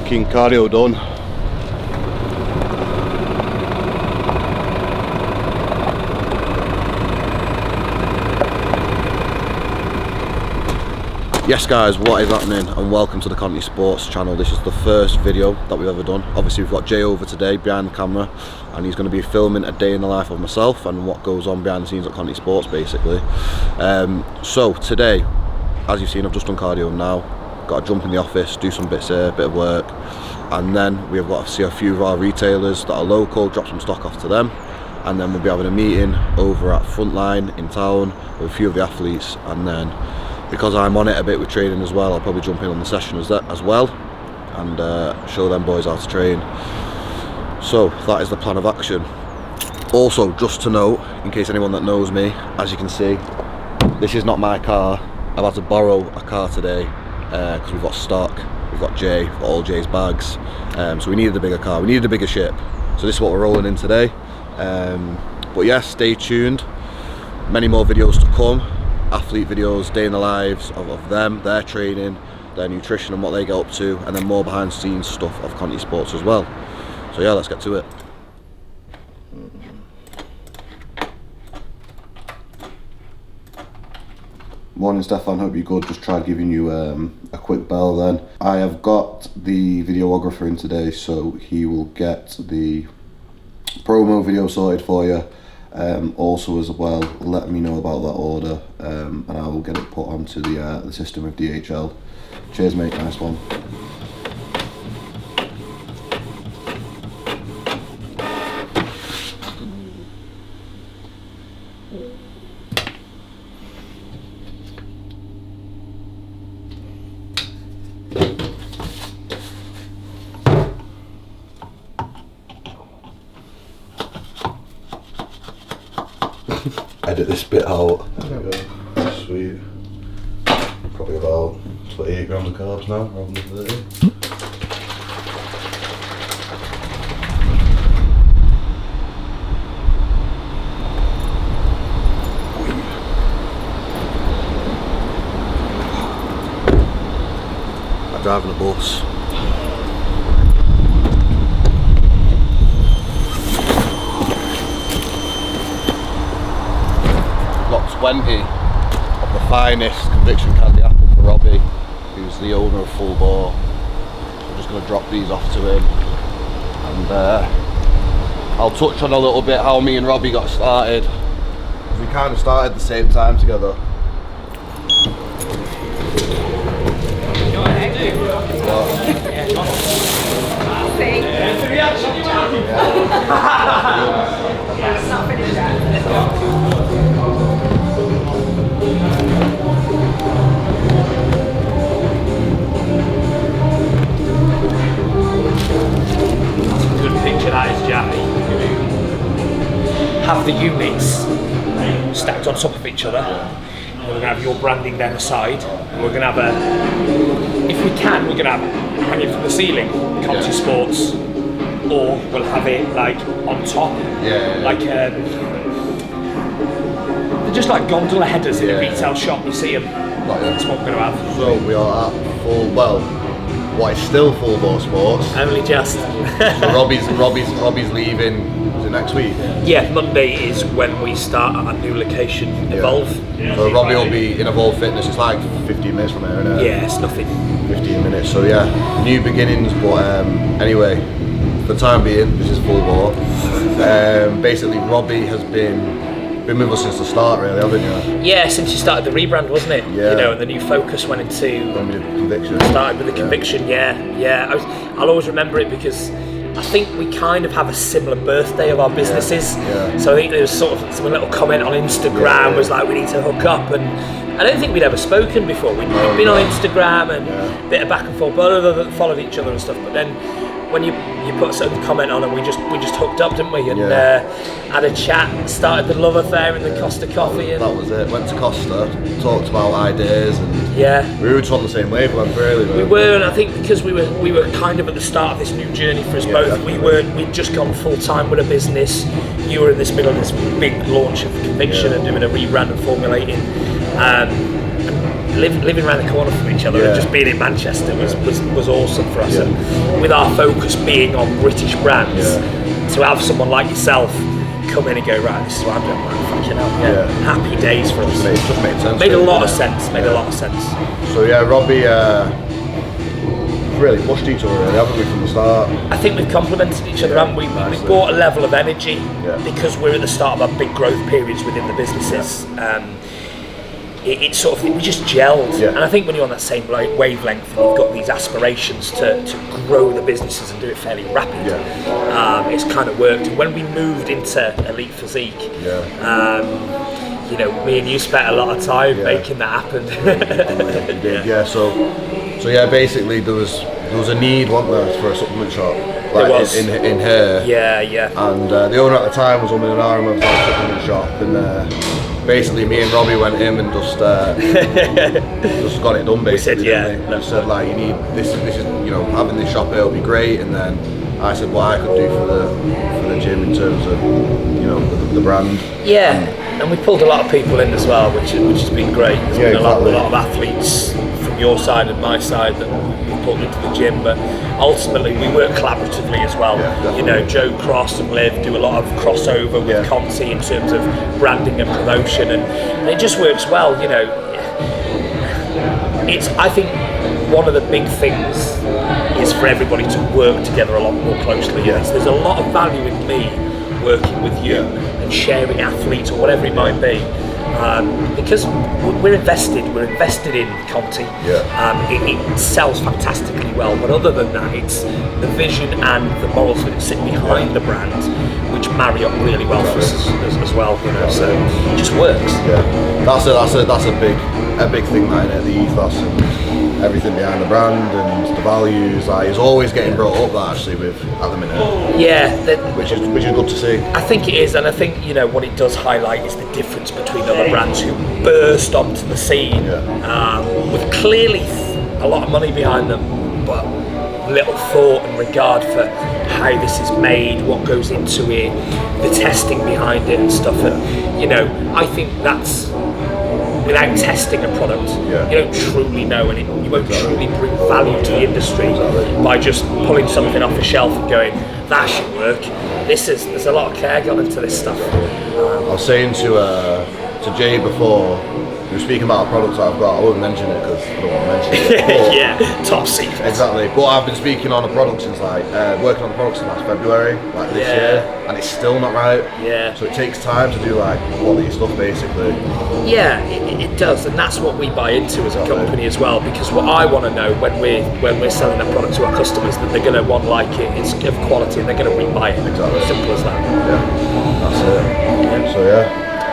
fucking cardio done. Yes guys, what is happening, and welcome to the Conteh Sports channel. This is the first video that we've ever done. Obviously we've got Jay over today behind the camera, and he's going to be filming a day in the life of myself and what goes on behind the scenes at Conteh Sports basically. So today, as you've seen, I've just done cardio now. Got to jump in the office, do some bits here, bit of work, and then we've got to see a few of our retailers that are local, drop some stock off to them, and then we'll be having a meeting over at Frontline in town with a few of the athletes, and then because I'm on it a bit with training as well, I'll probably jump in on the session as well and show them boys how to train. So that is the plan of action. Also, just to note, in case anyone that knows me, as you can see, this is not my car. I've had to borrow a car today because we've got stock, we've got Jay, we've got all Jay's bags, so we needed a bigger car, we needed a bigger ship. So this is what we're rolling in today. But yeah, stay tuned, many more videos to come. Athlete videos, day in the lives of them, their training, their nutrition and what they get up to, and then more behind the scenes stuff of Conteh Sports as well. So yeah, let's get to it. Morning Stefan, hope you're good. Just tried giving you a quick bell then. I have got the videographer in today, so he will get the promo video sorted for you. Also as well, let me know about that order, and I will get it put onto the system of DHL. Cheers mate, nice one. Edit this bit out. There we go. Sweet. Probably about 28 grams of carbs now, rather than 30. I'm driving a bus. Got 20 of the finest conviction candy apple for Robbie, who's the owner of Full Bore. So I'm just going to drop these off to him, and I'll touch on a little bit how me and Robbie got started. We kind of started at the same time together. Have the units stacked on top of each other, and we're going to have your branding down the side, and we're going to have if we can, we're going to have hanging from the ceiling Conteh Sports, or we'll have it like on top, like they're just like gondola headers in a retail shop, you see them. That's what we're going to have. So we are at what is still Full Bore Sports. Only just. So Robbie's leaving. Is it next week? Yeah, Monday is when we start at our new location, Evolve. So Robbie will be in Evolve Fitness. It's like 15 minutes from here, isn't it? Yeah, it's nothing. 15 minutes. So yeah, new beginnings. But anyway, for the time being, this is Full Bore. Basically, Robbie has been with us since the start, really, haven't you? Yeah, since you started the rebrand, wasn't it? Yeah. You know, and the new focus went into. When we did Conviction. Started with the Conviction, yeah. I'll always remember it because I think we kind of have a similar birthday of our businesses. Yeah. So I think there was sort of some little comment on Instagram was like, we need to hook up, and I don't think we'd ever spoken before. We'd been on Instagram and a bit of back and forth, but followed each other and stuff. But then when you put a certain comment on, and we just hooked up, didn't we? And had a chat, started the love affair in the Costa Coffee. And that was it. Went to Costa, talked about ideas, and we were just on the same wavelength, really. We were, and I think because we were kind of at the start of this new journey for us both. Definitely. We'd just gone full time with a business. You were in this middle of this big launch of Conviction and doing a rebrand and formulating. living around the corner from each other and just being in Manchester was awesome for us. Yeah. And with our focus being on British brands, to have someone like yourself come in and go, right, this is what I'm doing, like, fucking hell, happy days for us. It just made sense. Made a lot of sense. Made a lot of sense. So yeah, Robbie, really pushed each other, really, haven't we, from the start? I think we've complemented each other, haven't we? We've brought a level of energy because we're at the start of our big growth periods within the businesses. It sort of, we just gelled, and I think when you're on that same wavelength and you've got these aspirations to grow the businesses and do it fairly rapid, it's kind of worked. And when we moved into Elite Physique, you know, me and you spent a lot of time making that happen. You did, So yeah, basically there was a need, wasn't there, for a supplement shop, like there was. in here. And the owner at the time was umming and ahhing about a supplement shop, and basically me and Robbie went in and just got it done. Basically, we said we said like, you need this is, you know, having this shop here will be great, and then I said what I could do for the gym in terms of, you know, the brand. And we pulled a lot of people in as well, which has been great. There's been a lot of athletes from your side and my side that we pulled into the gym, but ultimately we work collaboratively as well. You know, Joe Cross and Liv do a lot of crossover with Conteh in terms of branding and promotion, and it just works well. You know, it's, I think one of the big things is for everybody to work together a lot more closely. There's a lot of value in me working with you and sharing athletes or whatever it might be, because we're invested in Conteh. It sells fantastically well, but other than that, it's the vision and the morals that sit behind the brand which marry up really well for us as well, you know, so it just works. That's a big thing, that the ethos and everything behind the brand and the values, like, is always getting brought up, that actually, with at the minute. Which is good to see. I think it is, and I think, you know, what it does highlight is the difference between other brands who burst onto the scene with clearly a lot of money behind them, but little thought and regard for how this is made, what goes into it, the testing behind it and stuff. And, you know, I think that's, without testing a product, you don't truly know, and you won't truly bring value to the industry by just pulling something off the shelf and going, that should work. There's a lot of care gone into this stuff. I was saying to Jay before, we were speaking about a product that I've got. I won't mention it because I don't want to mention it. Top secret. Exactly. But I've been speaking on a product since working on the product since last February, like this year, and it's still not right. So it takes time to do like quality stuff, basically. It does, and that's what we buy into as a company as well. Because what I want to know when we're selling that product to our customers, that they're going to like it, it's of quality, and they're going to rebuy it. Exactly. Simple as that.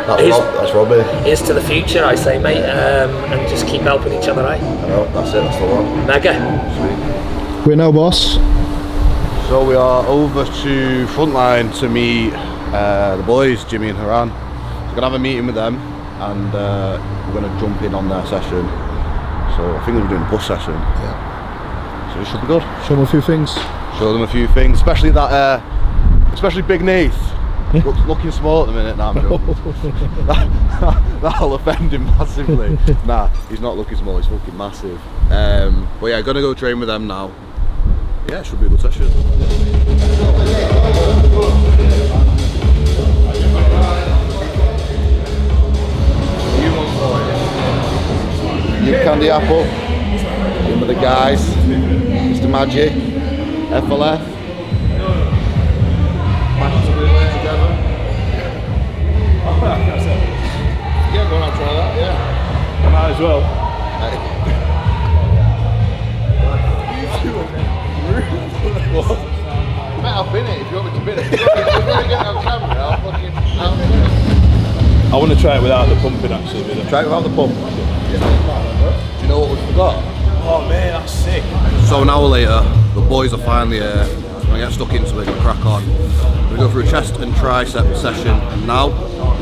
That's it. So that's Robbie. Here's to the future, I say, mate, and just keep helping each other, right? I know, that's it, that's the one. Mega. Sweet. We're now, boss. So we are over to Frontline to meet the boys, Jimmy and Haran. We're going to have a meeting with them, and we're going to jump in on their session. So I think we're doing a push session. So it should be good. Show them a few things. Show them a few things, especially Big Nath. Looking small at the minute. Nah, I'm joking. That'll offend him massively. Nah, he's not looking small, he's fucking massive. But yeah, gonna go train with them now. Yeah, it should be a good session. New Candy Apple. In with the guys. Mr. Magic. FLF. Yeah, go on, I'll try that, yeah. I might as well. Mate, I'll bin it if you want me to bin it. If you're going to get on camera, I want to try it without the pumping, actually. Try it without the pump? Yeah. Do you know what we forgot? Oh man, that's sick. So an hour later, the boys are finally here. I'm going to get stuck into it and crack on. We're going to go through a chest and tricep session now.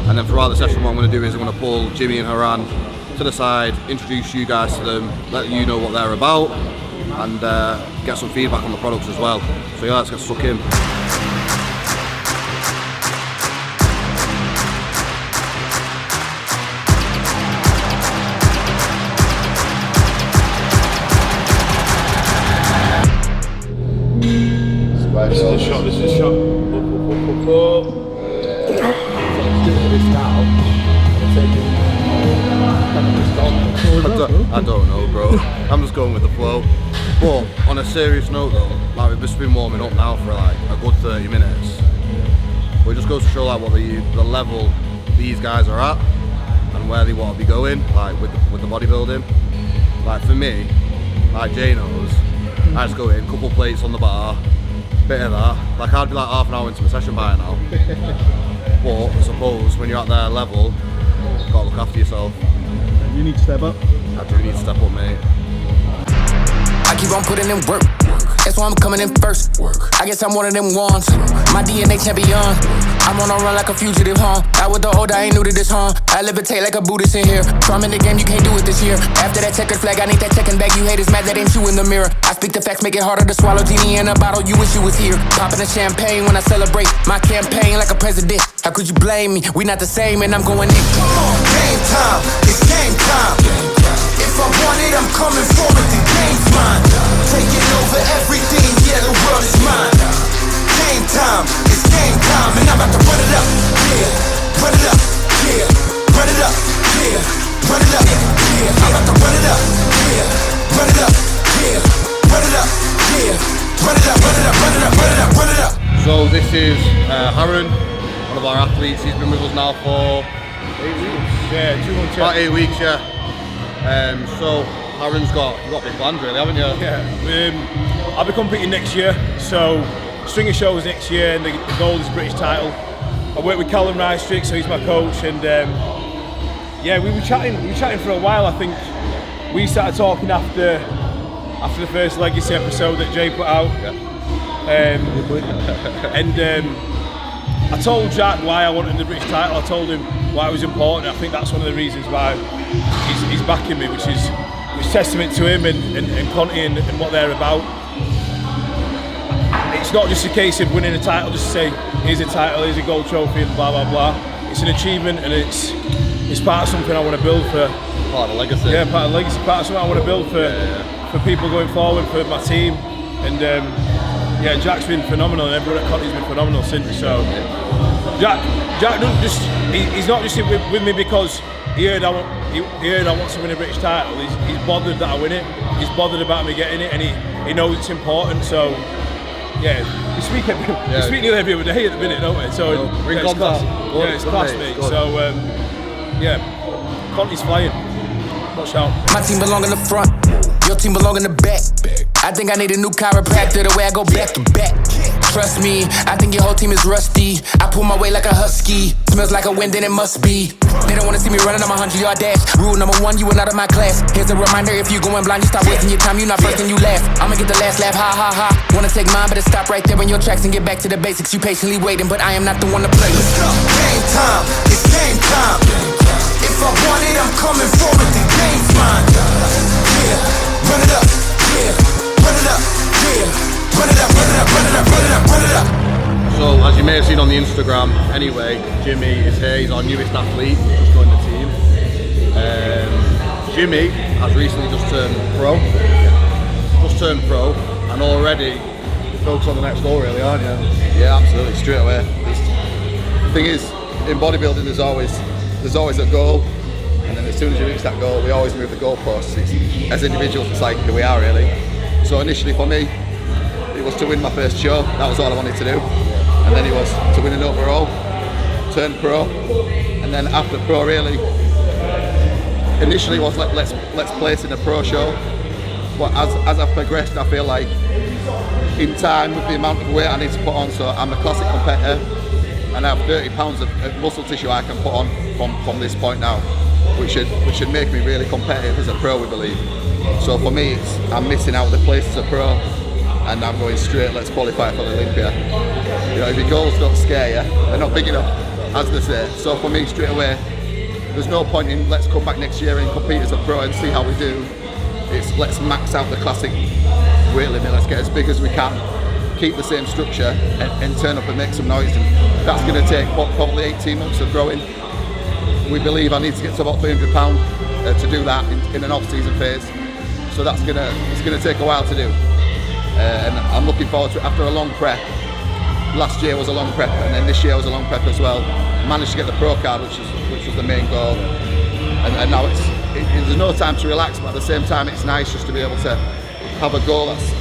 And then throughout the session, what I'm going to do is I'm going to pull Jimmy and Haran to the side, introduce you guys to them, let you know what they're about, and get some feedback on the products as well. So yeah, let's get stuck in. This is a shot. This is a shot. I don't know, bro. I'm just going with the flow. But on a serious note though, like we've just been warming up now for like a good 30 minutes. But it just goes to show like what the level these guys are at and where they want to be going, like with the bodybuilding. Like for me, like Jay knows, I just go in, couple plates on the bar, bit of that. Like I'd be like half an hour into my session by now. But I suppose when you're at their level, you've got to look after yourself. You need to step up. I do need to step up, mate. I keep on putting in work. That's why I'm coming in first. I guess I'm one of them ones. My DNA champion. I'm on a run like a fugitive, huh? Out with the old, I ain't new to this, huh? I levitate like a Buddhist in here. So I'm in the game, you can't do it this year. After that checkered flag, I need that checking back. You haters mad that ain't you in the mirror. I speak the facts, make it harder to swallow. Genie in a bottle, you wish you was here. Popping the champagne when I celebrate my campaign like a president. How could you blame me? We not the same and I'm going in. Come on, game time, it's game time. If I want it, I'm coming for it, the game's mine. Taking over everything, yeah, the world is mine. Game time, it's game time, and I'm about to run it up, yeah. Run it up, yeah. Run it up, yeah. Run it up, yeah. I'm about to run it up, yeah. Run it up, yeah. Run it up, yeah. Run it up, run it up, run it up, run it up, run it up. So this is Harron, one of our athletes. He's been with us now for 8 weeks. Yeah, 2 months. About 8 weeks, yeah. So Harron's got big plans, really, haven't you? Yeah. I'll be competing next year, so string of shows next year, and the goal is British title. I work with Callum Rystrick, so he's my coach, and yeah, we were chatting for a while. I think we started talking after the first Legacy episode that Jay put out. Yeah. I told Jack why I wanted the British title. I told him why it was important. I think that's one of the reasons why he's backing me, which is testament to him and Conteh and what they're about. It's not just a case of winning a title, just to say, here's a title, here's a gold trophy and blah, blah, blah. It's an achievement, and it's part of something I want to build for. Part of the legacy. Yeah, part of the legacy, part of something I want to build for people going forward, for my team. And yeah, Jack's been phenomenal, and everyone at Conteh's been phenomenal since. So Jack doesn't just, he's not just with me because he heard I want to win a British title. He's bothered that I win it. He's bothered about me getting it, and he knows it's important. So yeah, we speak nearly every other day at the minute, don't we? So yeah, it's class. Yeah, it's class, mate. So yeah, Conteh's flying. Watch out. My team belong in the front, your team belong in the back. I think I need a new chiropractor, the way I go back to back. Trust me, I think your whole team is rusty. I pull my weight like a husky. Smells like a wind, then it must be. They don't wanna see me running on my 100-yard dash. Rule number 1, you are not in my class. Here's a reminder, if you going blind, you stop wasting your time. You not first and you last. I'ma get the last laugh, ha ha ha. Wanna take mine, better stop right there in your tracks and get back to the basics. You patiently waiting, but I am not the one to play with. Game time, it's game time. If I want it, I'm coming for it, the game's mine. Yeah, run it up, yeah. Run it up, yeah. Run it up, run it up, run it up, run it up, run it up. So as you may have seen on the Instagram, anyway, Jimmy is here. He's our newest athlete, just joined the team. Jimmy has recently just turned pro. And already focused on the next goal, really, aren't you? Yeah, absolutely, straight away. The thing is, in bodybuilding, there's always a goal, and then as soon as you reach that goal, we always move the goalposts. As individuals, it's like who we are, really. So initially for me, it was to win my first show. That was all I wanted to do. And then it was to win an overall, turn pro, and then after pro, really, initially it was like let's place in a pro show. But as I've progressed, I feel like in time with the amount of weight I need to put on, so I'm a classic competitor, and I have 30 pounds of muscle tissue I can put on from this point now, which should make me really competitive as a pro, we believe. So for me, I'm missing out the place as a pro, and I'm going straight, let's qualify for the Olympia. You know, if your goals don't scare you, they're not big enough, as they say. So for me, straight away, there's no point in let's come back next year and compete as a pro and see how we do. It's let's max out the classic weight limit, let's get as big as we can, keep the same structure, and turn up and make some noise. And that's going to take probably 18 months of growing. We believe I need to get to about £300 to do that in an off-season phase. So it's going to take a while to do. And I'm looking forward to it. After a long prep, last year was a long prep, and then this year was a long prep as well. Managed to get the pro card, which was the main goal, and now there's no time to relax, but at the same time it's nice just to be able to have a goal that's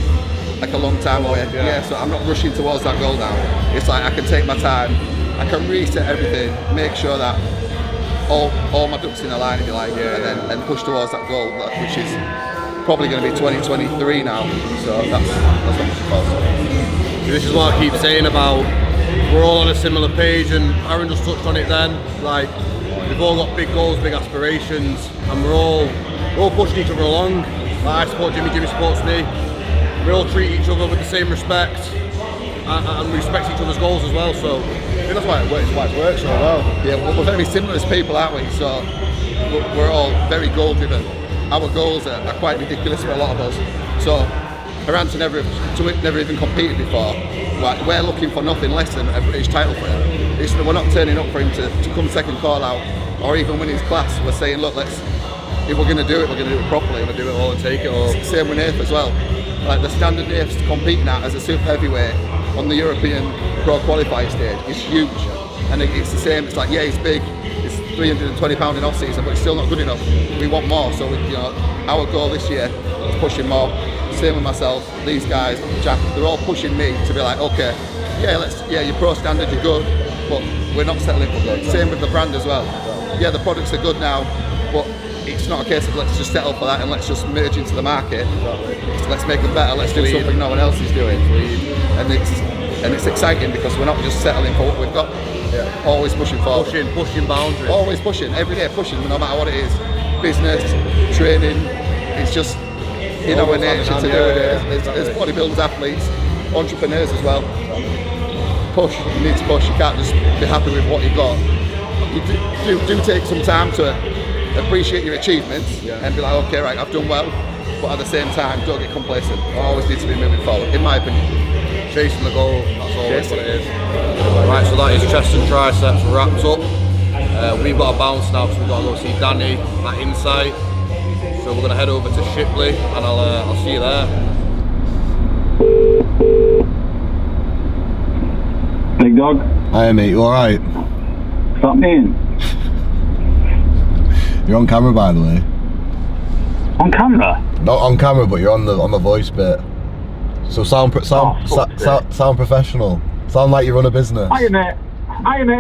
like a long time away. Yeah, so I'm not rushing towards that goal now. It's like I can take my time, I can reset everything, make sure that all my ducks in a line, if you like, and then push towards that goal, which is probably going to be 2023 now. So that's what I'm looking for. This is what I keep saying about we're all on a similar page, and Aaron just touched on it then. Like, we've all got big goals, big aspirations, and we're all pushing each other along. Like, I support Jimmy supports me. We all treat each other with the same respect, and respect each other's goals as well. So I think that's why it works so well. Yeah, we're very similar as people, aren't we? So we're all very goal driven. Our goals are quite ridiculous for a lot of us. So Arant's never even competed before. We're looking for nothing less than a British title for him. We're not turning up for him to come second call out or even win his class. We're saying, look, if we're going to do it, we're going to do it properly. We're going to do it all and take it all. Same with Nath as well. Like, the standard Nath's competing at as a super heavyweight on the European Pro qualifying stage is huge. And it's the same. It's like, yeah, he's big. It's 320 pounds in off season, but it's still not good enough. We want more. So our goal this year is pushing more. Same with myself, these guys, Jack, they're all pushing me to be like, okay, your pro standard, you're good, but we're not settling for good. Same with the brand as well. Yeah, the products are good now, but it's not a case of let's just settle for that and let's just merge into the market. Let's make them better, let's do something no one else is doing. And it's exciting because we're not just settling for what we've got. Yeah. Always pushing forward. Pushing boundaries. Always pushing, every day pushing, no matter what it is. Business, training, it's just in our nature to do it. There's bodybuilders, athletes, entrepreneurs as well. Push, you need to push, you can't just be happy with what you've got. You do take some time to appreciate your achievements and be like, okay, right, I've done well, but at the same time, don't get complacent. I always need to be moving forward, in my opinion. Chasing the goal, that's always what it is. Right, so that is chest and triceps wrapped up. We've got a bounce now, so we've got to go see Danny at Insight. So we're going to head over to Shipley, and I'll see you there. Big dog. Hi mate, you alright? What's that mean? You're on camera, by the way. On camera? Not on camera, but you're on the voice bit. So sound professional. Sound like you run a business. Hiya mate.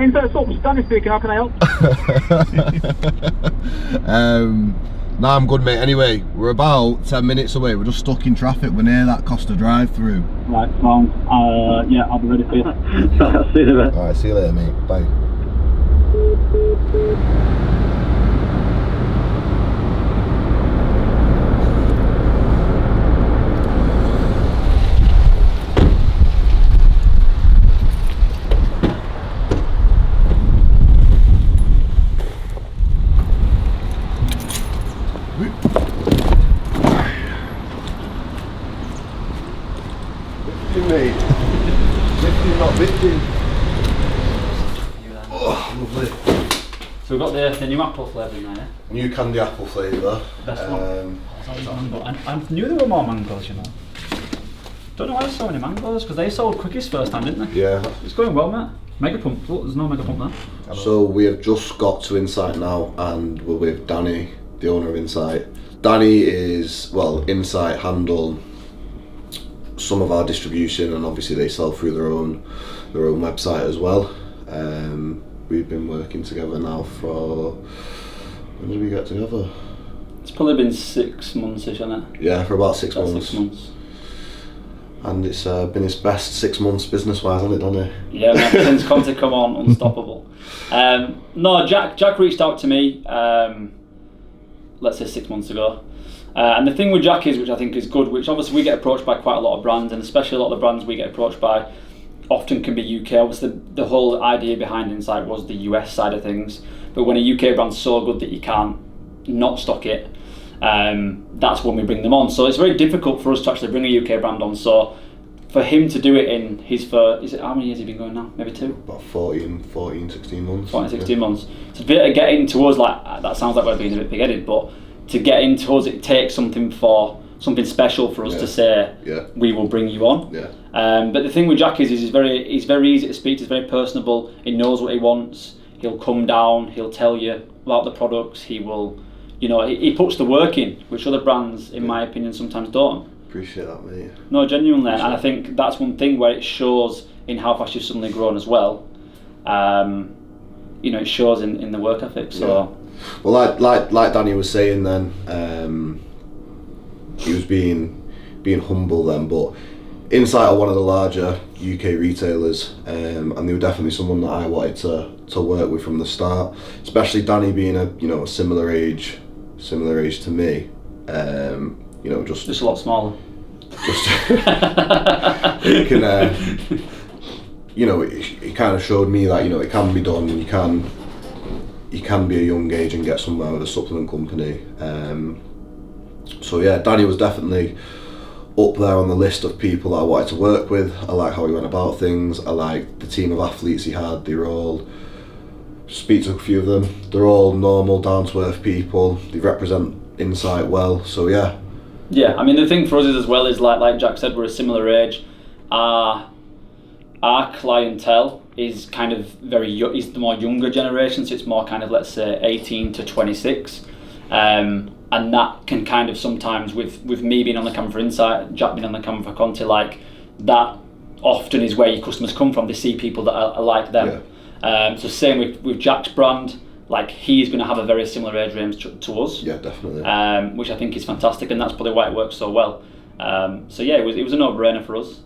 Insert up. Danny speaking. How can I help? Nah, I'm good, mate. Anyway, we're about 10 minutes away. We're just stuck in traffic. We're near that Costa drive-through. Right, sound. Yeah, I'll be ready for you. See you in a bit. Alright, see you later, mate. Bye. Mate. Lifting, not lifting. Oh, lovely. So we've got the new apple flavour in there, yeah? New candy apple flavour. Best one. Mango. I knew there were more mangoes, you know. Don't know why there's so many mangoes, because they sold quickest first time, didn't they? Yeah. It's going well, mate. Mega pump. Look, there's no mega pump there. So we have just got to Insight now, and we're with Danny, the owner of Insight. Danny is, well, Insight handle some of our distribution, and obviously they sell through their own website as well. We've been working together now for, when did we get together? It's probably been 6 months, isn't it? Yeah, for about 6 months. 6 months. And it's been his best 6 months business-wise, hasn't it, Danny? Yeah, man, since Conteh come on, unstoppable. No, Jack reached out to me, let's say 6 months ago. And the thing with Jack is, which I think is good, which obviously we get approached by quite a lot of brands, and especially a lot of the brands we get approached by often can be UK. Obviously the whole idea behind Insight was the US side of things, but when a UK brand's so good that you can't not stock it, that's when we bring them on. So it's very difficult for us to actually bring a UK brand on. So for him to do it in his first, how many years has he been going now? Maybe 2? About 14, 16 months. 14, 16 months. So to get into us, like, that sounds like we're being a bit big-headed, but to get into us, it takes something for something special for us to say we will bring you on. But the thing with Jack is he's very easy to speak to. He's very personable. He knows what he wants. He'll come down. He'll tell you about the products. He will, you know, he puts the work in, which other brands, in my opinion, sometimes don't. Appreciate that, mate. No, genuinely, and I think that's one thing where it shows in how fast you've suddenly grown as well. You know, it shows in the work ethic. So, well, like Danny was saying, then he was being humble then, but Insight are one of the larger UK retailers, and they were definitely someone that I wanted to work with from the start. Especially Danny being a similar age to me. You know, just a lot smaller. Just it can, you know, it kind of showed me that, you know, it can be done. You can be a young age and get somewhere with a supplement company. So yeah, Danny was definitely up there on the list of people that I wanted to work with. I like how he went about things. I like the team of athletes he had. They were all, speak to a few of them, they're all normal, down to earth people. They represent Insight well. So yeah. Yeah, I mean the thing for us is as well is like Jack said, we're a similar age. Our clientele is kind of is the more younger generation, so it's more kind of, let's say, 18 to 26. And that can kind of sometimes, with me being on the camera for Insight, Jack being on the camera for Conteh, like that often is where your customers come from. They see people that are like them. So same with Jack's brand, like he's going to have a very similar age range to us. Yeah, definitely. Which I think is fantastic, and that's probably why it works so well. So yeah, it was a no-brainer for us.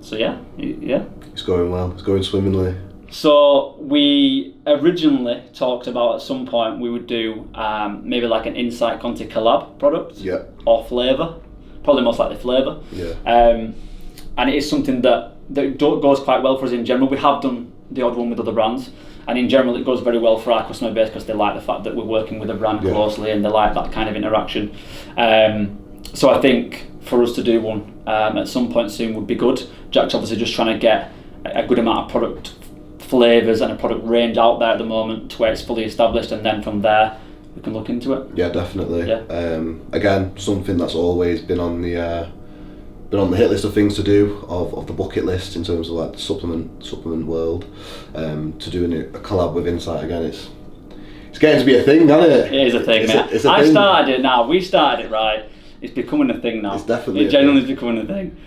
So yeah. It's going well. It's going swimmingly. So we originally talked about at some point we would do maybe like an Insight Conteh collab product. Yeah. Or flavour, probably most likely flavour. Yeah. And it is something that goes quite well for us in general. We have done the odd one with other brands, and in general it goes very well for our customer base because they like the fact that we're working with a brand closely and they like that kind of interaction. So I think for us to do one at some point soon would be good. Jack's obviously just trying to get a good amount of product flavours and a product range out there at the moment to where it's fully established, and then from there we can look into it. Yeah, definitely. Yeah. Again, something that's always been on the hit list of things to do, of the bucket list in terms of like the supplement world. To doing a collab with Insight again, it's getting to be a thing, isn't it? It is a thing, mate. It's a thing. Started it now. We started it right. It's becoming a thing now. It's definitely. It genuinely is becoming a thing.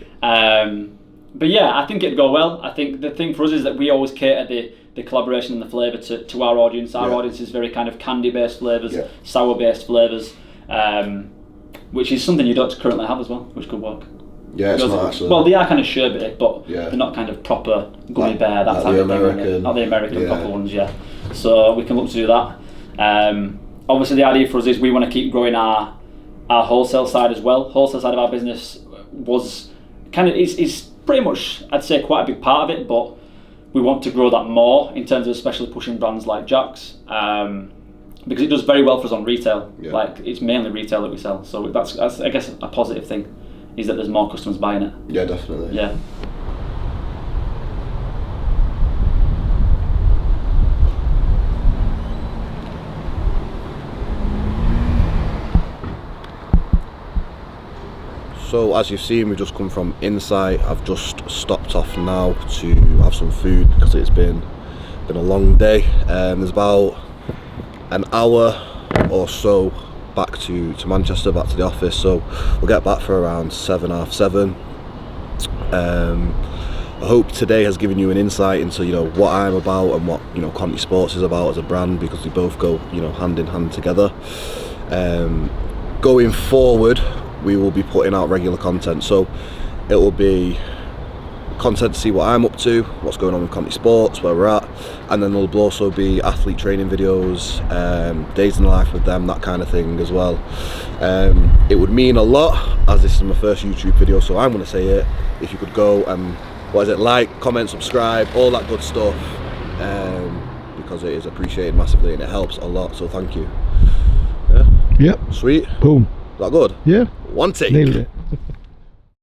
But yeah, I think it'd go well. I think the thing for us is that we always cater the collaboration and the flavour to our audience. Our audience is very kind of candy-based flavours, sour-based flavours, which is something you don't currently have as well, which could work. Yeah, it's not actually. Well, they are kind of sherbety, but they're not kind of proper gummy bear, that type of thing. Not the American proper ones, So we can look to do that. Obviously, the idea for us is we want to keep growing our wholesale side as well. Wholesale side of our business was kind of is pretty much, I'd say, quite a big part of it, but we want to grow that more in terms of especially pushing brands like Jack's, because it does very well for us on retail. Like it's mainly retail that we sell, so that's I guess a positive thing is that there's more customers buying it. Yeah, definitely. Yeah. So as you've seen, we've just come from Insight. I've just stopped off now to have some food because it's been a long day. There's about an hour or so back to Manchester, back to the office, so we'll get back for around 7, half 7. I hope today has given you an insight into what I'm about and what Conteh Sports is about as a brand, because we both go hand in hand together. Going forward, we will be putting out regular content, so it will be content to see what I'm up to, what's going on with Conteh Sports, where we're at, and then there'll also be athlete training videos, days in life with them, that kind of thing as well. It would mean a lot, as this is my first YouTube video, so I'm going to say it, if you could go and like, comment, subscribe, all that good stuff, because it is appreciated massively and it helps a lot, so thank you. Yep. Sweet. Boom. Is that good? Yeah. One take. Nailed it.